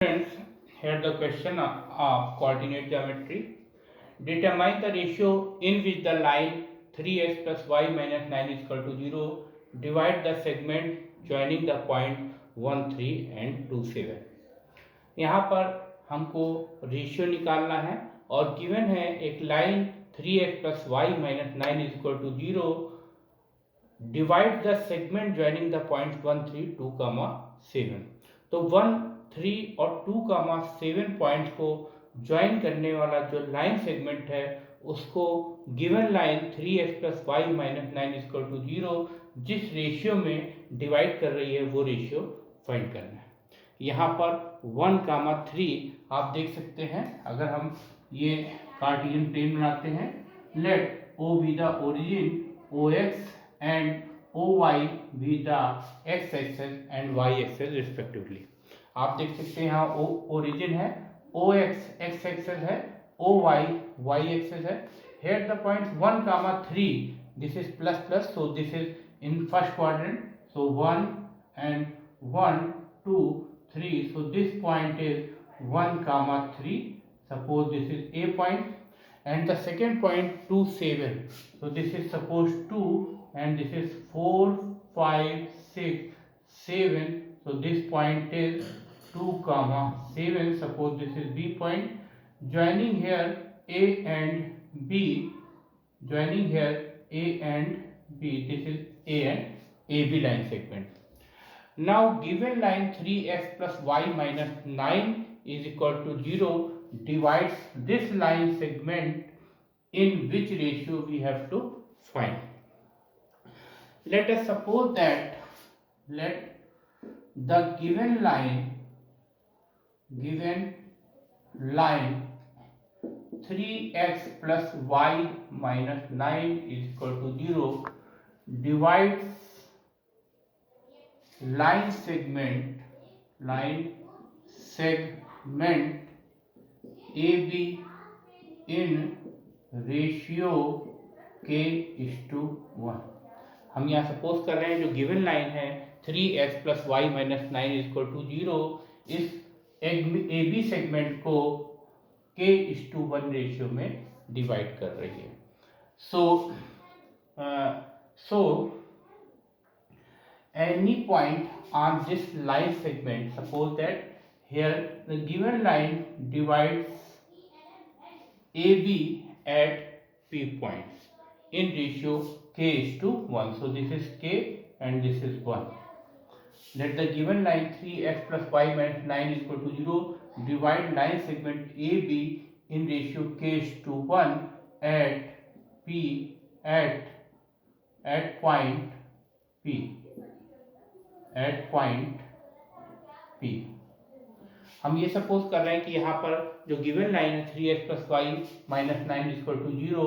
Friends, here the question of coordinate geometry. Determine the ratio in which the line 3x plus y minus 9 is equal to 0 divide the segment joining the point 1, 3 and 2, 7. यहाँ पर हमको ratio निकालना है और given है एक line 3x plus y minus 9 is equal to 0 divide the segment joining the points 1, 3, 2, 7. तो 1, 3 और 2, 7 पॉइंट्स को ज्वाइन करने वाला जो लाइन सेगमेंट है उसको given line 3x plus y minus 9 equal to 0 जिस रेशियो में डिवाइड कर रही है वो रेशियो फाइंड करना है। यहाँ पर 1, 3 आप देख सकते हैं। अगर हम ये कार्टेशियन प्लेन बनाते हैं, let O be the origin OX and OY be the x axis and y axis respectively। आप देख सकते हैं यहाँ O ओरिजिन है, OX x axis है, OY y axis है। Here the points 1, 3 this is plus plus, so this is in first quadrant, so 1 and 1, 2, 3, so this point is 1, 3, suppose this is A point, and the second point 2, 7, so this is suppose 2 and this is 4, 5, 6, 7, so this point is 2, 7, suppose this is B point, joining here A and B, joining here A and B, this is A and AB line segment. Now given line 3x plus y minus 9 is equal to 0 divides this line segment in which ratio we have to find. Let us suppose that let the given line 3x plus y minus 9 is equal to 0 divides line segment AB in ratio k:1। हम यहाँ suppose कर रहे हैं जो given line है 3x plus y minus 9 equal to 0 इस A B segment को k:1 ratio में डिवाइड कर रही है। So any point on this line segment, suppose that here the given line divides AB at P points in ratio k:1. So this is k and this is 1. Let the given line 3x plus y minus 9 is equal to 0 divide line segment AB in ratio k:1 at P at point P हम ये suppose कर रहे हैं कि यहाँ पर जो given line है 3x plus y minus 9 equal to 0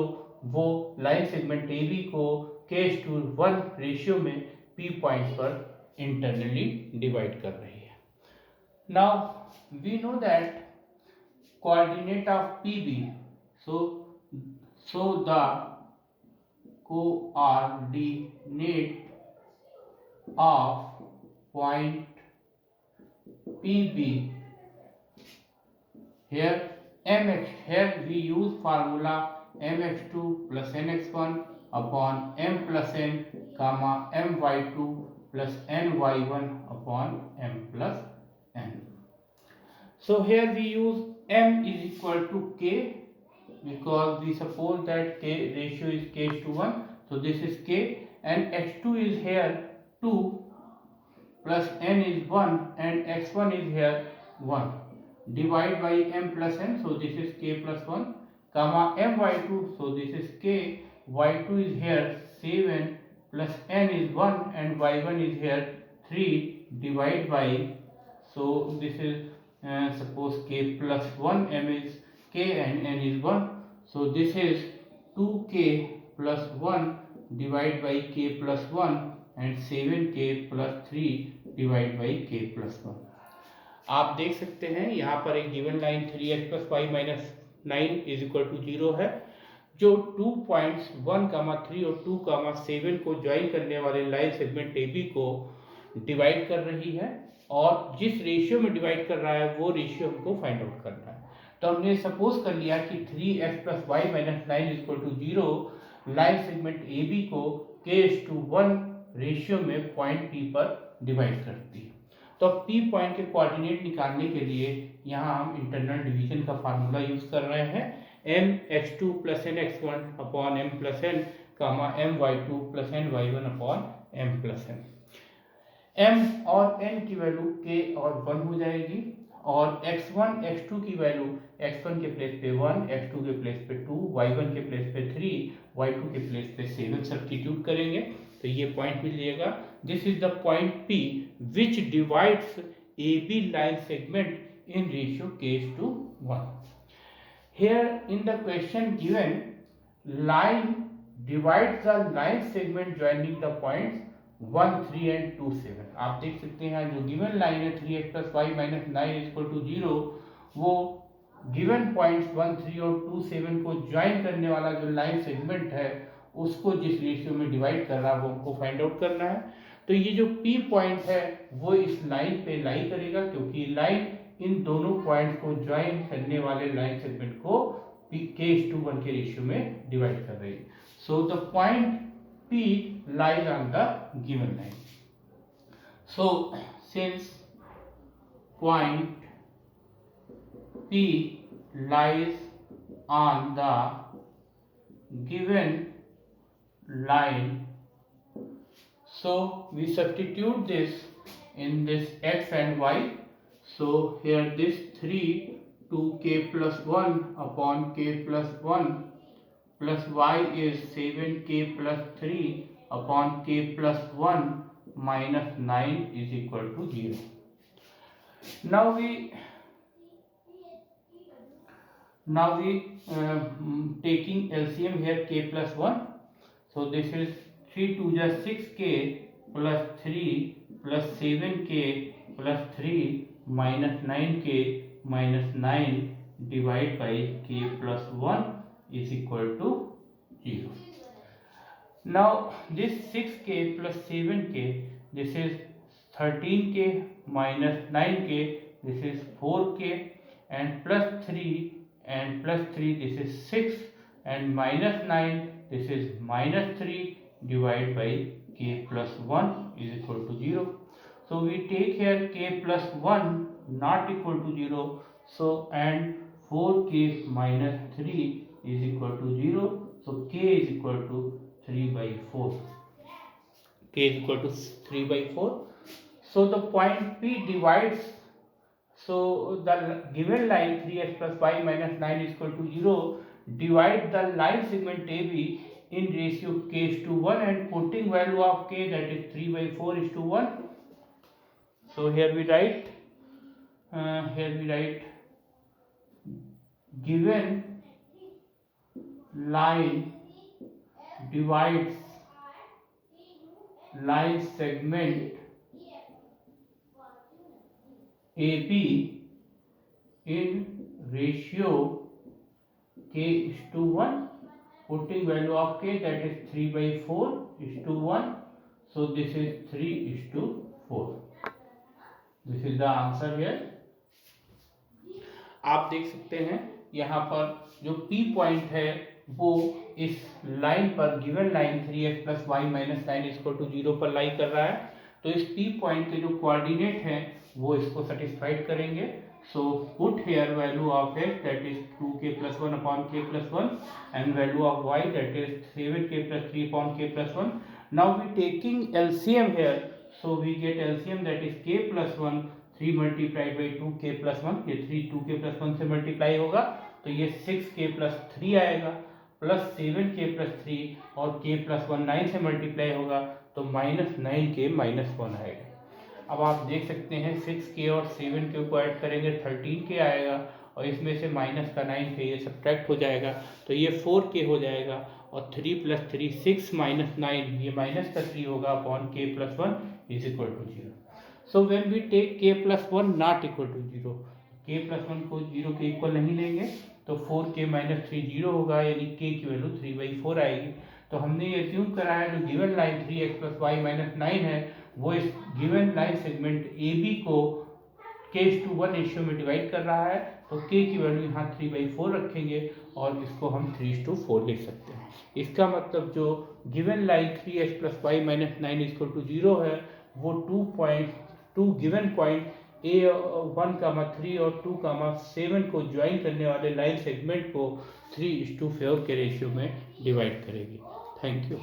वो लाइन सेगमेंट ए बी को k:1 रेशियो में p पॉइंट्स पर इंटरनली डिवाइड कर रही है। Now we know that coordinate of P B, so the coordinate of point PB, here mx, here we use formula mx2 plus nx1 upon m plus n comma my2 plus ny1 upon m plus n. So here we use m is equal to k because we suppose that k ratio is k:1, so this is k, and x2 is here 2 plus n is 1 and x1 is here 1, divide by m plus n, so this is k plus 1 comma my2, so this is k, y2 is here 7 plus n is 1 and y1 is here 3, divide by, so this is suppose k plus 1, m is k and n is 1, so this is 2k plus 1 divide by k plus 1 and 7k plus 3 divide by k plus 1। आप देख सकते हैं यहाँ पर एक given line 3x plus y minus 9 is equal to 0 है जो 2 points 1, 3 और 2, 7 को ज्वाइन करने वाले लाइन सेगमेंट AB को डिवाइड कर रही है और जिस रेशियो में डिवाइड कर रहा है वो रेशियो हमको फाइंड आउट करना है। तो हमने सपोज कर लिया कि 3x plus y minus 9 equal to 0 line segment A B को k:1 रेशियो में पॉइंट P पर डिवाइड करती है। तो अब P पॉइंट के कोऑर्डिनेट निकालने के लिए यहाँ हम इंटरनल डिवीजन का फार्मूला यूज कर रहे हैं, mx2 plus nx1 upon m plus n कामा my2 plus ny1 upon m plus n। m और n की वैल्यू k और 1 हो जाएगी और x1 x2 की वैल्यू x1 के प्लेस पे 1, x2 के प्लेस पे 2, y1 के प्लेस पे 3, y2 के प्लेस पे 7 सब्स्टिट्यूट करेंगे तो ये पॉइंट मिल जाएगा। This is the point P which divides AB line segment in ratio k:1. Here in the question given, line divides the line segment joining the points 1, 3 and 2, 7। आप देख सकते हैं जो गिवन लाइन है 3x plus y minus 9 equal to 0, वो given points 1, 3 और 2, 7 को join करने वाला जो लाइन सेगमेंट है उसको जिस रेशियो में डिवाइड कर रहा है वो हमको फाइंड आउट करना है। तो ये जो P पॉइंट है वो इस लाइन पे लाई करेगा क्योंकि लाइन इन दोनों पॉइंट को ज्वाइन करने वाले लाइन सेगमेंट को k:1 के रेशियो में डिवाइड कर रही है। So the point P lies on the given line. So since point P lies on the given line, so we substitute this in this x and y. So here this 3 to k plus 1 upon k plus 1 plus y is 7k plus 3 upon k plus 1 minus 9 is equal to 0. Now we taking LCM here k plus 1. So this is 3 to the 6k plus 3 plus 7k plus 3 minus 9k minus 9 divided by k plus 1 is equal to 0. Now this 6k plus 7k, this is 13k minus 9k, this is 4k and plus 3 and plus 3, this is 6 and minus 9, this is minus 3 divided by k plus 1 is equal to 0. So we take here k plus 1 not equal to 0, so and 4k minus 3 is equal to 0, so k is equal to 3 by 4. K is equal to 3 by 4. So the point P divides, so the given line 3x plus y minus 9 is equal to 0 divide the line segment AB in ratio k:1 and putting value of k, that is 3 by 4 is to 1. So here we write given line divides line segment AB in ratio k:1, putting value of k, that is 3 by 4 is to 1, so this is 3 is to 4. This is the answer here. आप देख सकते हैं यहाँ पर जो P point है वो इस लाइन पर given line 3x plus y minus 9 equal to 0 पर लाई कर रहा है। तो इस P पॉइंट के जो कोऑर्डिनेट हैं वो इसको सेटिस्फाइड करेंगे। So put here value of x, that is 2k plus 1 upon k plus 1 and value of y, that is 7k plus 3 upon k plus 1. Now we taking LCM here, so we get LCM, that is k plus 1 3 multiplied by 2k plus 1, ये 3 2k plus 1 से multiply होगा तो ये 6k plus 3 आएगा plus 7k plus 3 और k plus 1 9 से multiply होगा तो माइनस 9k minus 1 आएगा। अब आप देख सकते हैं 6k और 7k को ऐड करेंगे 13k आएगा और इसमें से माइनस का 9k ये सब्ट्रैक्ट हो जाएगा तो ये 4k हो जाएगा और 3 plus 3 6 minus 9 ये माइनस का 3 होगा upon k plus 1 is equal to 0. So when we take k plus 1 not equal to 0, k plus 1 को 0 के इक्वल नहीं लेंगे तो 4k minus 3 0 होगा यानी k की वैल्यू 3 by 4 आएगी। तो हमने ये एज्यूम करा है जो given line 3x plus y minus 9 है वो इस given line segment A B को k:1 रेशियो में डिवाइड कर रहा है, तो k की वैल्यू यहाँ 3/4 रखेंगे और इसको हम 3:4 लिख सकते हैं। इसका मतलब जो गिवन लाइन 3x + y - 9 = 0 है, वो 2 गिवन पॉइंट A1, 3 और 2, 7 को ज्वाइन करने वाले लाइन सेगमेंट को 3:4 के रेशियो में डिवाइड करेगी। Thank you.